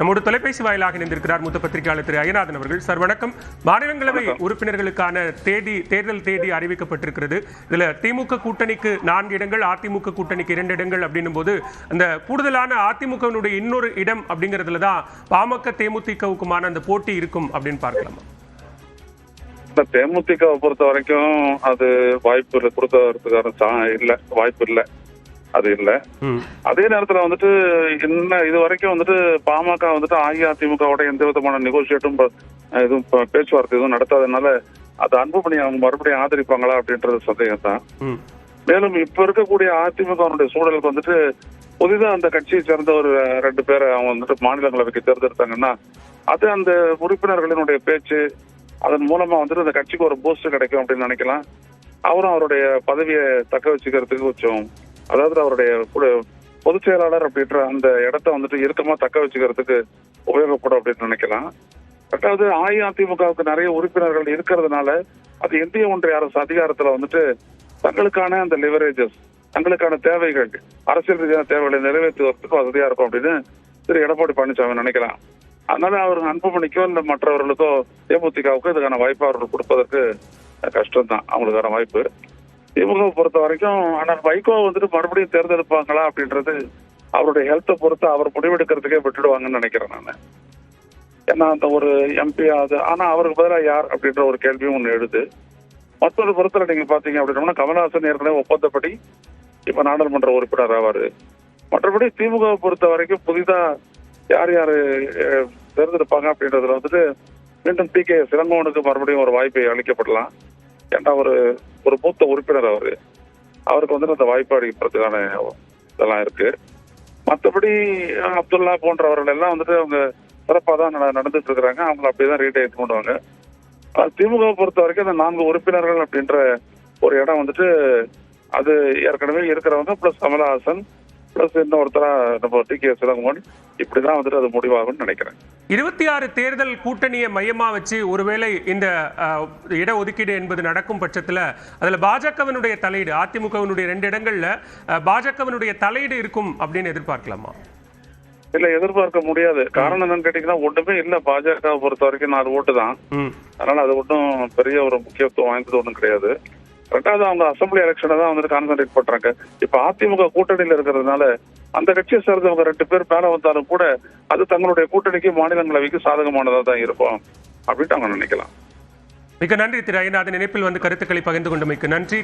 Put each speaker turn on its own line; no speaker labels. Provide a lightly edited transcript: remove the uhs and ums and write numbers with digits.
நம்மோடு தொலைபேசி வாயிலாக இணைந்திருக்கிறார் மூத்த பத்திரிகையாளர் திரு ஐயநாதன் அவர்கள். சார் வணக்கம். மாநிலங்களவை உறுப்பினர்களுக்கான தேர்தல் தேதி அறிவிக்கப்பட்டிருக்கிறது. இதுல திமுக கூட்டணிக்கு 4 இடங்கள், அதிமுக கூட்டணிக்கு 2 இடங்கள் அப்படின்னும் போது அந்த கூடுதலான அதிமுகவினுடைய இன்னொரு இடம் அப்படிங்கிறதுல தான் பாமக தேமுதிகவுக்குமான அந்த போட்டி இருக்கும் அப்படின்னு பார்க்கலாமா?
தேமுதிகவை பொறுத்த வரைக்கும் அது வாய்ப்பு கொடுக்கறதுக்கான இல்ல, வாய்ப்பு இல்லை, அது இல்ல. அதே நேரத்துல வந்துட்டு இது வரைக்கும் வந்துட்டு பாமக வந்துட்டு அஇஅதிமுகவோட எந்த விதமான நெகோசியேட்டும் எதுவும் பேச்சுவார்த்தை எதுவும் நடத்தாதனால அது அன்புமணி அவங்க மறுபடியும் ஆதரிப்பாங்களா அப்படின்றது சந்தேகம் தான். மேலும் இப்ப இருக்கக்கூடிய அதிமுகவுடைய சூழலுக்கு வந்துட்டு புதிதா அந்த கட்சியை சேர்ந்த ஒரு 2 பேரை அவங்க வந்துட்டு மாநிலங்களவைக்கு தேர்ந்தெடுத்தாங்கன்னா அது அந்த உறுப்பினர்களினுடைய பேச்சு அதன் மூலமா வந்துட்டு அந்த கட்சிக்கு ஒரு பூஸ்ட் கிடைக்கும் அப்படின்னு நினைக்கலாம். அவரும் அவருடைய பதவியை தக்க வச்சுக்கிறதுக்கு கொஞ்சம், அதாவது அவருடைய பொதுச் செயலாளர் அப்படின்ற அந்த இடத்த வந்துட்டு இறுக்கமா தக்க வச்சுக்கிறதுக்கு உபயோகப்படும் அப்படின்னு நினைக்கலாம். ரெண்டாவது, அஇஅதிமுகவுக்கு நிறைய உறுப்பினர்கள் இருக்கிறதுனால அது இந்திய ஒன்றிய அரசு அதிகாரத்துல வந்துட்டு தங்களுக்கான அந்த லிவரேஜஸ், தங்களுக்கான தேவைகள், அரசியல் ரீதியான தேவைகளை நிறைவேற்றுவதற்கு வசதியா இருக்கும் அப்படின்னு திரு எடப்பாடி பழனிசாமி நினைக்கலாம். அதனால அவர் அன்புமணிக்கோ இல்ல மற்றவர்களுக்கோ தேமுதிகவுக்கு இதுக்கான வாய்ப்பு அவர்கள் கொடுப்பதற்கு கஷ்டம் தான், அவங்களுக்கான வாய்ப்பு. திமுக பொறுத்த வரைக்கும் ஆனால் வைகோ வந்துட்டு மறுபடியும் தேர்ந்தெடுப்பாங்களா அப்படின்றது அவருடைய ஹெல்த்தை பொறுத்து அவர் முடிவெடுக்கிறதுக்கே விட்டுடுவாங்கன்னு நினைக்கிறேன் நான். ஏன்னா அந்த ஒரு எம்பி அது, ஆனா அவருக்கு பதிலாக யார் அப்படின்ற ஒரு கேள்வியும் ஒன்று எழுது. மற்றொரு பொறுத்தல நீங்க பாத்தீங்க அப்படின்னா கமல்ஹாசன் ஏற்கனவே ஒப்பந்தப்படி இப்ப நாடாளுமன்ற உறுப்பினர் ஆவாரு. மற்றபடி திமுக பொறுத்த வரைக்கும் புதிதா யார் யாரு தேர்ந்தெடுப்பாங்க அப்படின்றதுல வந்துட்டு மீண்டும் டி.கே. இளங்கோவனுக்கு மறுபடியும் ஒரு வாய்ப்பை அளிக்கப்படலாம். ஏன்னா ஒரு மூத்த உறுப்பினர் அவருக்கு வந்துட்டு அந்த வாய்ப்பு அளிக்கப்படுறதுக்கான இதெல்லாம் இருக்கு. மற்றபடி அப்துல்லா போன்றவர்கள் எல்லாம் வந்துட்டு அவங்க சிறப்பாக தான் நடந்துட்டு இருக்கிறாங்க. அவங்களை அப்படியேதான் ரீடைன் பண்ணுவாங்க. திமுக பொறுத்த வரைக்கும் அந்த 4 உறுப்பினர்கள் அப்படின்ற ஒரு இடம் வந்துட்டு அது ஏற்கனவே இருக்கிறவங்க பிளஸ் கமலஹாசன் பிளஸ் இன்னொருத்தரா நம்ம டி.கே. இளங்கோவன், இப்படிதான் வந்துட்டு அது முடிவாகும்னு நினைக்கிறேன்.
26 தேர்தல் கூட்டணியை மையமா வச்சு ஒருவேளை இந்த இடஒதுக்கீடு என்பது நடக்கும் பட்சத்துல அதுல பாஜகவினுடைய தலையீடு, அதிமுகவினுடைய 2 இடங்கள்ல பாஜகவினுடைய தலையீடு இருக்கும் அப்படின்னு எதிர்பார்க்கலாமா?
இல்ல, எதிர்பார்க்க முடியாது. காரணம் என்னன்னு கேட்டீங்கன்னா ஒண்ணுமே இல்ல. பாஜக பொறுத்த வரைக்கும் 4 ஓட்டு தான். அதனால அது ஒன்றும் பெரிய ஒரு முக்கியத்துவம் வாய்ந்தது ஒன்றும் கிடையாது. ரெண்டாவது, அவங்க அசம்பிளி எலெக்ஷனை தான் வந்துட்டு கான்சென்ட்ரேட் பண்றாங்க. இப்ப அதிமுக கூட்டணியில இருக்கிறதுனால அந்த கட்சியை சேர்ந்தவங்க 2 பேர் மேல வந்தாலும் கூட அது தங்களுடைய கூட்டணிக்கு மாநிலங்களவைக்கு சாதகமானதா தான் இருக்கும் அப்படின்ட்டு அவங்க நினைக்கலாம்.
மிக நன்றி திரு ஐயநாதன். இணைப்பில் வந்து கருத்துக்களை பகிர்ந்து கொண்டமைக்கு நன்றி.